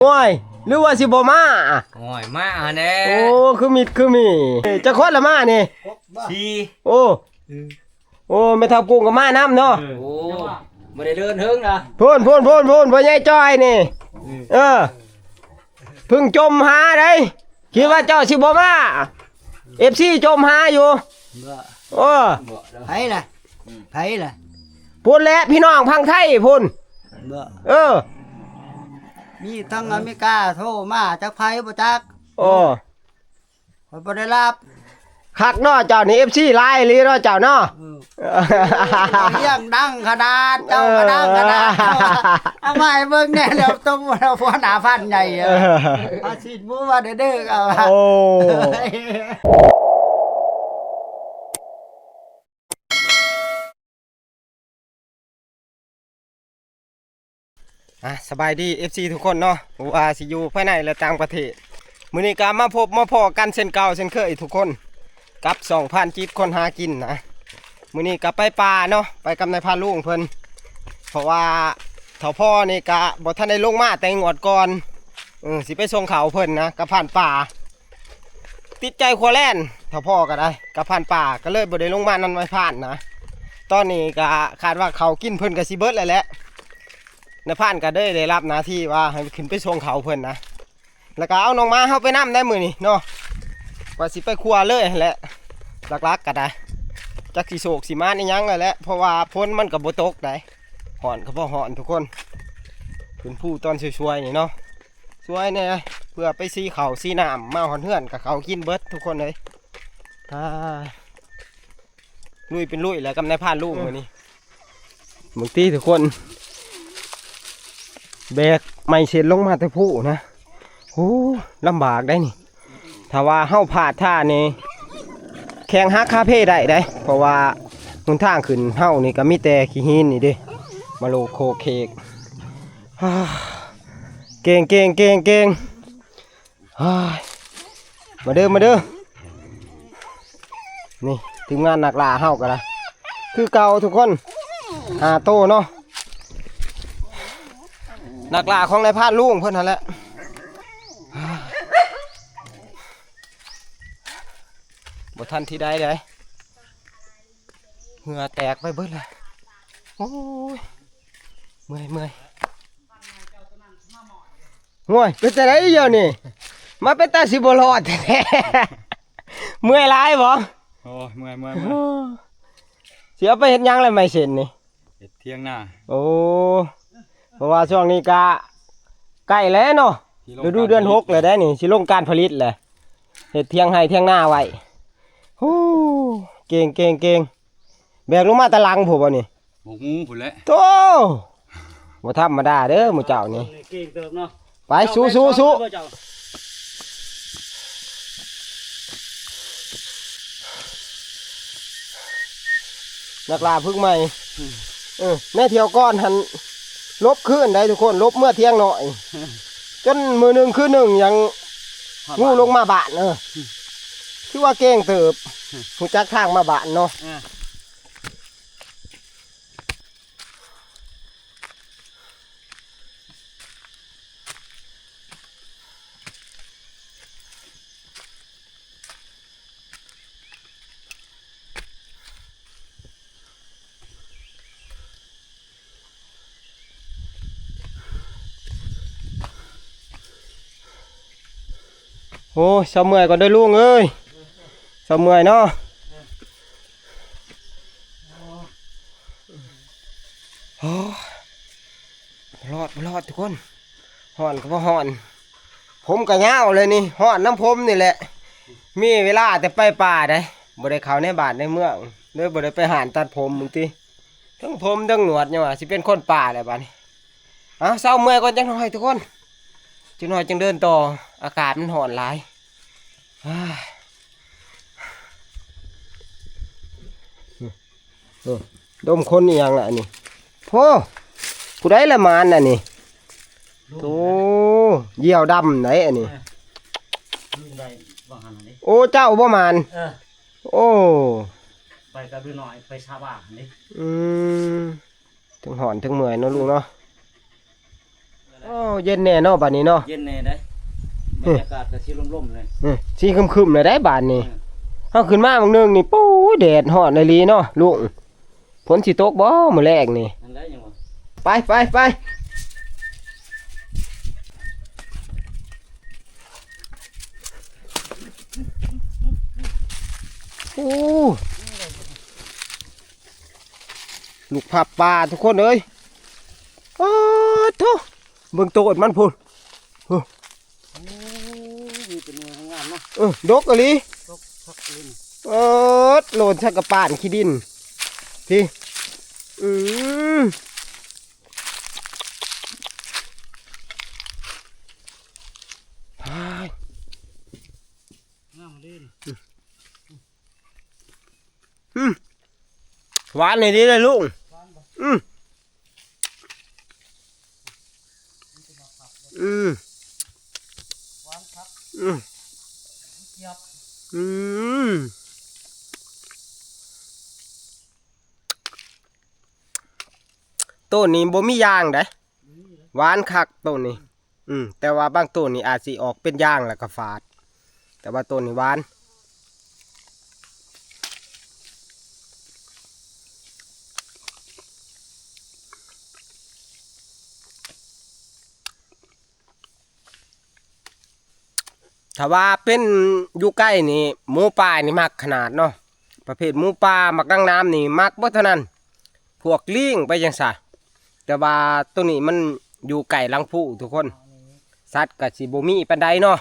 โอ้ยหรือว่าสิบ่มาโอ้ยมาแน่โอ้คือมีจะคนละมานี่สี่โอ้ไม่ทับกุ้งกับมาน้ำเนาะโอ้ไม่ได้เดินถึงนะพูนพ่อใหญ่จ้อยนี่พึ่งจมหาได้คิดว่าเจ้าสิบ่มาFCจมหาอยู่โอ้ไผล่ะพูนแหละพี่น้องพังไทยพูนมีทั้งอเมริกาโทรมาจากไผบ่จักโอ้ข่อยบ่ได้รับคักเนาะเจ้านี่ FC หลายอีหลีเนาะเจ้าเนาะเสียงดังขนาดเจ้าก็ดังขนาดเอามาให้เบิ่งแน่แล้วต้องหัวหน้าพันใหญ่อาสิบ่ว่าเด้อๆเอาโอ้สบายดี FC ทุกคนเนาะว่าสิอยู่ภายในและต่างประเทศมื้อนี้ก็มาพบมาพอกันเช่นเก่าเช่นเคยทุกคนกับ2,000จิตคนหากินนะมื้อนี้ก็ไปป่าเนาะไปกับนายพาลุงเพิ่นเพราะว่าเฒ่าพ่อนี่ก็บ่ทันได้ลงมาแต่งวดก่อนสิไปส่งเขาเพิ่นนะกับผ่านป่าติดใจขัวแล่นเฒ่าพ่อก็ได้กับผ่านป่าก็เลยบ่ได้ลงมานั่นไว้ผ่านนะตอนนี้ก็คาดว่าเขากินเพิ่นก็สิเบิดแล้วแหละในผ่านก็ได้รับหน้าที่ว่าให้ขึ้นไปส่งเขาเพิ่นนะแล้วก็เอาน้องม้าเข้าไปน้ำได้มือนี่เนาะว่าสิไปครัวเลยแหละลักๆก็ได้จักสิโศกสิมานี่ยังเลยแหละเพราะว่าพ้นมันกับโบตกได้หอนก็พอหอนทุกคนเป็นผู้ตอนช่วยๆนี่เนาะช่วยเนี่ยเพื่อไปซีเขาซีน้ำมาหอนเฮือนกับเขากินเบิดทุกคนเลยลุยเป็นลุยแล้วกำนายพานลูกมือนี่มึงตีทุกคนแบกไม่เสร็จลงมาแต่ผู้นะโอ้ลำบากได้นี่ถ้าว่าเฮ้าผาดท่านี่แข่งฮักคาเฟ่ได้เพราะว่ามุนทางขึ้นเฮ้านี่ก็มีแต่ขี้หินนี่ดิมาโลโคเคกเก่งมาเด้อนี่ทีมงานหนักลาเฮ้ากันละคือเก่าทุกคนโตเนาะหนักลาของนายพาดลุงเพื่อนนั่นแหละบ่ทันที่ใดเลยเหงื่อแตกไปเบิดเลยโอ้ยเมื่อยห่วยเป็นแต่ไรเดียวนี่มาเป็นตาสิบรอดแท้เมื่อยร้ายบ่โอ้เมื่อยเสียไปเห็นยังอะไรไม่เสร็จนี่เห็ดเที่ยงหน้าโอ้เพราะว่าช่วงนี้กะใกล้แล้วเนาะฤดูเดือน6เลยได้นี่สิลงการผลิตเลยเห็ดเที่ยงให้เที่ยงหน้าไว้โอ้เก่งแบกลงมาตะลังผมบ่นี่หกงูผุนแล้วโตบ่ธรรมดาเด้อหมู่เจ้านี่เก่งเติบเนาะไปสู้นักลาพึ่งใหม่แม่เที่ยวก้อนหันลบขึ้นได้ทุกคนลบเมื่อเที่ยงหน่อยจนมือหนึ่งคือหนึ่งยังงูลงมาบานคือว่าเก่งเติบหูจักทางมาบานเนาะโอ้เสาเมื่อยก่อนได้ลุงเอ้ยเสาเมื่อยเนาะรอดทุกคนห่อนก็พอห่อนผมก็เงาเลยนี่ห่อนน้ำผมนี่แหละมีเวลาแต่ไปป่าได้บ่ได้เข้าในบ้านในเมืองเลยบ่ได้ไปหาตัดผมมึงตีทั้งผมทั้งหนวดเนี่ยว่าสิเป็นคนป่าเลยบ้านนี้เสาเมื่อยก่อนจังหน่อยทุกคนจังหน่อยจังเดินต่ออากาศมันห่อนหลายดมคนอีกอย่างละนี่พ่อผู้ใดละมานน่ะนี่โอ้เยี่ยวดำไหนอันนี้โอ้เจ้าบ่มานโอ้ไปกับดูหน่อยไปชาวบ้านนี่ถึงห่อนถึงเมื่อยเนาะลูกเนาะ โอ้เย็นแน่เนาะบัดนี้เนาะ เย็นแน่ได้บรรยากาศก็สิร่มๆเลย สีครึมๆเลยได้บาดนี้เฮาขึ้นมาบางนึงนี่ปู้ยแดดฮ้อนอีหลีเนาะลุงฝนสิตกบ่มื้อแรกนี่ นั่นได้ยังวะ ไปโอ้ลูกผับปลาทุกคนเอ้ยอ้าวโธ่เบิ่งโตดมันพุ่น มีเป็นเนื้องามเนาะ ดกอะลี ตกพักลิ้น โหลนชักกระป่านขี้ดินที่มพาย งามลิ้น หวานเลยดีเลยลุงอืมหวานครับ อืม เกียบ อืมต้นนี้บ่มียางเด้หวานคักต้นนี้แต่ว่าบางต้นนี่อาจสิออกเป็นยางแล้วก็ฝาด แต่ว่าต้นนี้หวานถ้าว่าเป็นอยู่ใกล้นี่หมูป่านี่มักขนาดเนาะประเภทหมูป่ามักดังน้ำนี่มักบ่เท่านั้นพวกลิงไปจังซะแต่ว่าตัวนี้มันอยู่ไกลลังผู้ทุกคนสัตว์ก็สิบ่มีปานใดเนาะ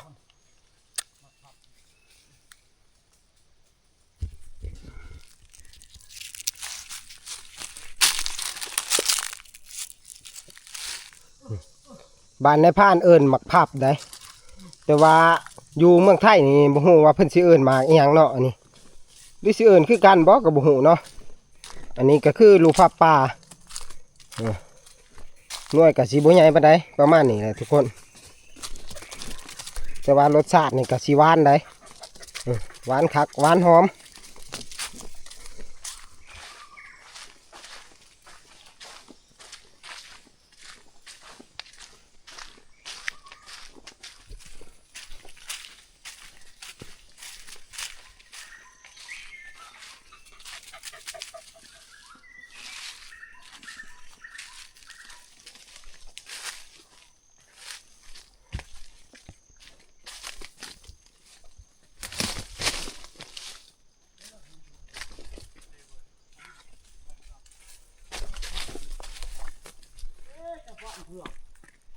บ้านในพานเอิ้นมักพับได้แต่ว่าอยู่เมืองไทยนี่บ่ฮู้ว่าเพิ่นสิเอิ้นหมากอีหยังเนาะอันนี้หรือสิเอิ้นคือกันบ่ก็บ่ฮู้เนาะอันนี้ก็คือลูกพับป่าหน่วยก็สิบ่ใหญ่ปานใดประมาณนี้แหละทุกคนแต่ว่ารสชาตินี่ก็สิหวานได้หวานคักหวานหอม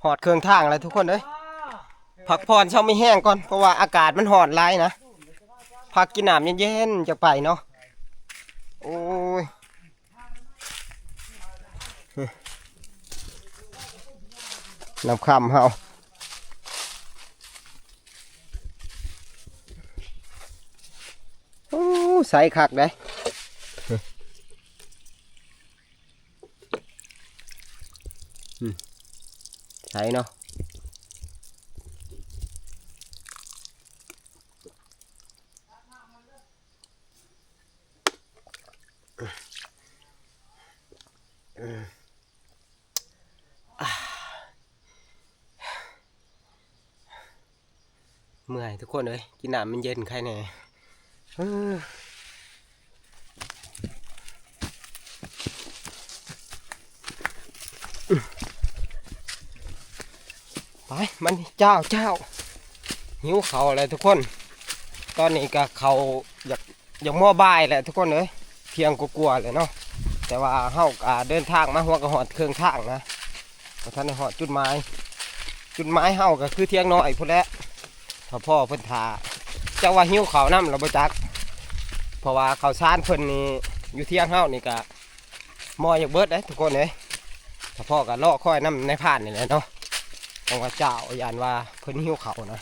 หอดเครื่องทางอะไรทุกคนเอ้ยพักผ่อนเช้าไม่แห้งก่อนเพราะว่าอากาศมันหอดหลายนะพักกินน้ำเย็นๆจะไปเนาะโอ้ยน้ำคำเฮาโอ้ใส่คักได้ใส่เนาะเมื่อยทุกคนเลยกินน้ำมันเย็นใครแน่ไปมันเจ้าหิวเขาอะไรทุกคนตอนนี้ก็เขาอยากมั่วบ่ายแหละทุกคนเลยเพียงกลัวๆเลยเนาะแต่ว่าเฮาเดินทางมาหัวกระหอดเครื่องทางนะพอท่านได้หอดจุดหมายเฮาก็คือเที่ยงน้อยพุ่นแหละถ้าพ่อเพิ่นทาจะว่าหิวเขาน้ำเราบ่จักเพราะว่าเขาซานเพิ่นนี่อยู่เที่ยงเฮานี่ก็มออยากเบิดได้ทุกคนเลยถ้าพ่อก็เลาะค่อยน้ำในผ่านนี่แหละเนาะของว่าเจ้าย่านว่าเพิ่นหิวเขานะ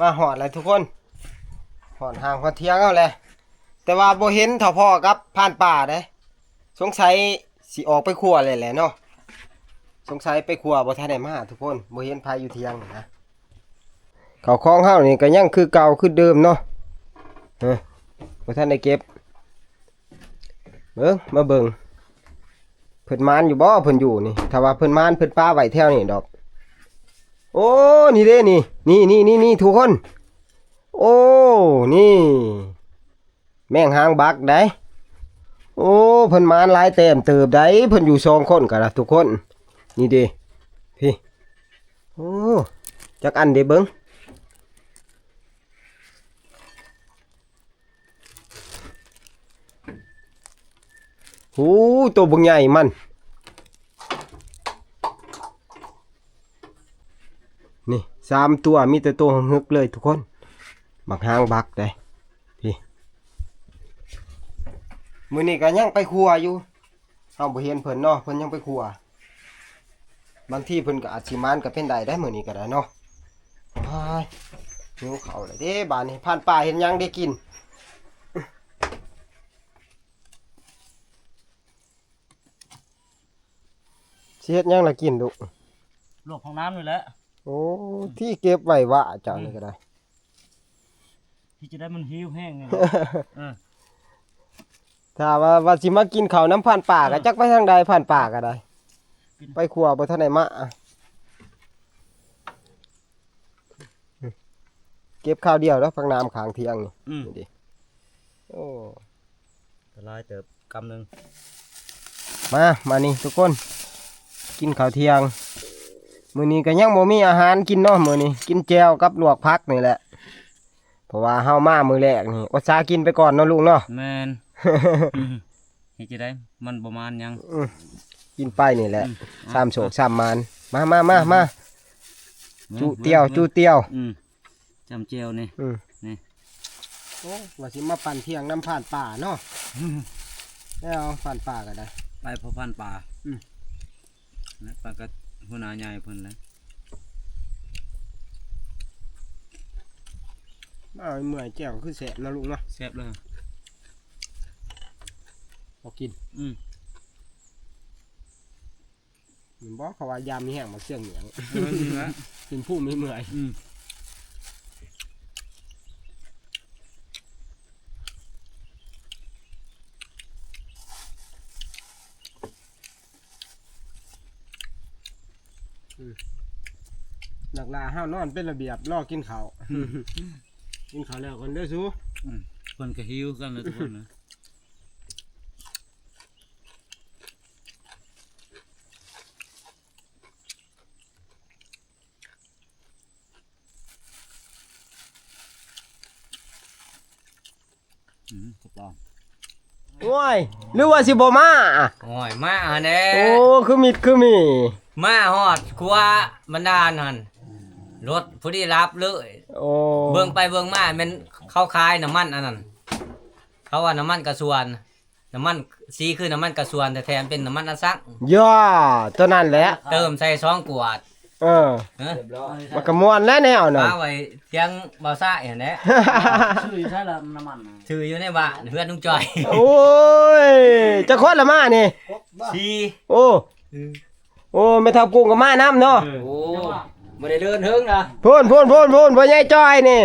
มาหอดเลยทุกคนหอดห่างพอเที่ยงเอาเลยแต่ว่าบ่เห็นเท่าพ่อครับผ่านป่าเด้สงสัยสิออกไปขัวเลยแหละเนาะ สงสัยไปครัวบ่ทันได้มาทุกคนบ่เห็นไผอยู่เที่ยงนะข้าวของเฮานี่ก็ยังคือเก่าคือเดิมเนาะบ่ทันได้เก็บเบิ่งมาเบิ่งเพิ่นมานอยู่บ่เพิ่นอยู่นี่ถ้าว่าเพิ่นมานเพิ่นป้าไว้แถวนี่ดอกโอ้นี่เด้นี่ทุกคนโอ้นี่แม่งหางบักได้โอ้เพิ่นมานหลายเต็มเติบได้เพิ่นอยู่2คนกันล่ะทุกคนนี่เด้พี่โอ้จักอันเด้เบิ่งโอ้ตัวบักใหญ่มันนี่3ตัวมีแต่ตัวหึกเลยทุกคนบักหางบักได้พี่มื้อนี้ก็ยังไปครัวอยู่เฮาบ่เห็นเพิ่นเนาะเพิ่นยังไปครัวบางทีเพิ่นก็อาจสิมานก็เป็นได้มื้อนี้ก็ได้เนาะอ้ายหิวข้าวเลยเด้บ้านนี้ผ่านป่าเห็นหยังได้กินสิเฮ็ดหยังล่ะกินลูก ลวกของน้ำนี่แหละ โอ้ที่เก็บไว้ว่าเจ้านี่ก็ได้ ที่จะได้มันหิวแห้งไง ถ้าว่าสิมากินข้าวน้ำผ่านป่าก็จักไปทางใดผ่านป่าก็ได้ไปครัวบ่ทันได้มาเก็บข้าวเดียวแล้วพักน้ำข้างเที่ยงนี่นี่ดิโอ้ ลายเติบกำหนึ่ง มานี่ทุกคนกินข้าวเที่ยงมื้อนี้ก็ยังบ่มีอาหารกินเนาะมื้อนี้กินแจ่วกับลวกผักนี่แหละเพราะว่าเฮามามื้อแรกนี่อดสากินไปก่อนเนาะลูกเนาะ แมนเฮ็ดจะได้มันประมาณยัง กินไปนี่แหละ3โศก3มานมาจูเตียวจำเจียวนี่นี่ โอ้ว่าสิมาปั่นเที่ยงน้ำผ่านป่าเนาะแล้วผ่านป่าก็ได้ ไปพอพันป่านะปลาก็หัวหน้าใหญ่เพิ่นแล้ว เอาเมื่อยแจ่วคือแสบนะลูกเนาะ แซ่บเลย พอกินมันบอกเขาว่ายามมีแห้งมาเสื่องเหนียง นี่ละ เป็นผู้ไม่เมื่อยหลักลาห้าวนอนเป็นระเบียบรอกินข้าวกินข้าวแล้วคนเด้อสู้ เพิ่นก็หิวกันเลยทุกคนนะกระป๋อง โอ้ยหรือว่าสิบ่มา โอ้ยมาอันเด้ โอ้คือมี มาฮอดครัวบรรดาลหั่นรถผู้ที่รับเลย โอ้ เบิ่งไปเบิ่งมาแม่นเข้าขายน้ำมันอันนั้นเขาว่าน้ำมันกระสวนน้ำมันสีคือน้ำมันกระสวนแต่แถมเป็นน้ำมันอัดซัก ย่อตัวนั้นแหละ เติมใส่2 ขวด เออ เอ้อ มันก็ม่วนแล้วแนวน่ะ มาไว้เตียงบ่าวซ่าเห็นแหละ ชื่อใช่ละน้ำมัน ชื่ออยู่ในบ้านเพื่อนลุงจอย โอ้ยจะคนละมานี่ สี โอ้ไม่ทับกุ้งกับมาน้ำเนาะ โอ้บ่ได้เดินถึงนะ พูนพ่อใหญ่จ้อยนี่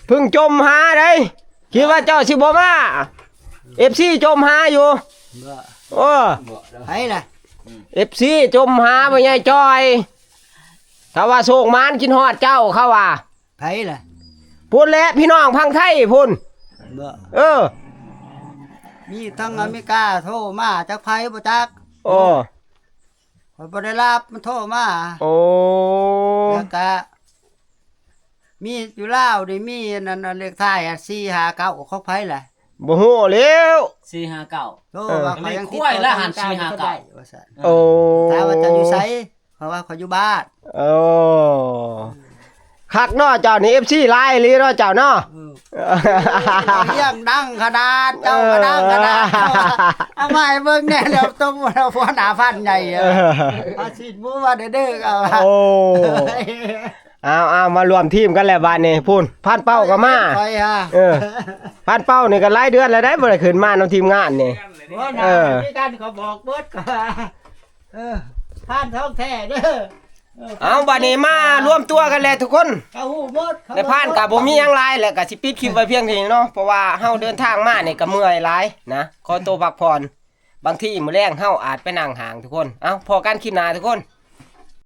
เพึ่งจมหาได้คิดว่าเจ้าสิบ่มา FC จมหาอยู่โอ้ ไผล่ะ FC จมหาพ่อใหญ่จ้อยถ้าว่าโศกมานกินฮอดเจ้าเขาว่า ไผล่ะ พูนแหละพี่น้องพังไทยพูน บ่ เออ มีทั้งอเมริกาโทรมาจากไผบ่จัก โอ้ ข่อยบ่ได้รับมันโทรมา โอ้ แล้วก็มีอยู่ลาวนี่มีนั่นน่ะเลขท้าย459ของไผล่ะ บ่ฮู้แล้ว 459 โทรว่าเขายังติด เลขกล้วยและหัน ต่อ 459 ได้ว่าซั่น โอ้ ถามว่าจะอยู่ไสเพราะว่าเขาอยู่บ้าน โอ้คักเนาะเจ้านี่ FC หลายอีหลีเนาะเจ้าเนาะ เลี้ยงดังขนาดเจ้าก็ดังขนาดเอามาให้เบิ่งแน่แล้วต้องเราหัวหน้าพันใหญ่อาชีพหมู่ว่าเด้อๆเอา โอ้เอามารวมทีมกันแล้วบ้านนี้พูนผ่านเป้าก็มา ไปฮะ ผ่านเป้านี่ก็หลายเดือนแล้วได้บ่ได้ขึ้นมานำทีมงานนี่ หัวหน้ามีการเขาบอกเบิดก็ ท่านท้องแท้เด้อ เอาบัดนี้มารวมตัวกันแล้วทุกคน เขาหูหมด ในผ่านกับบ่มีหยังหลายแล้วก็สิปิดคลิปไว้เพียงเท่านี้เนาะเพราะว่าเฮาเดินทางมานี่ก็เมื่อยหลายนะขอตัวพักผ่อนบางทีมื้อแรงเฮาอาจไปนั่งห่างทุกคนเอ้าพอกันคลิปหน้าทุกคน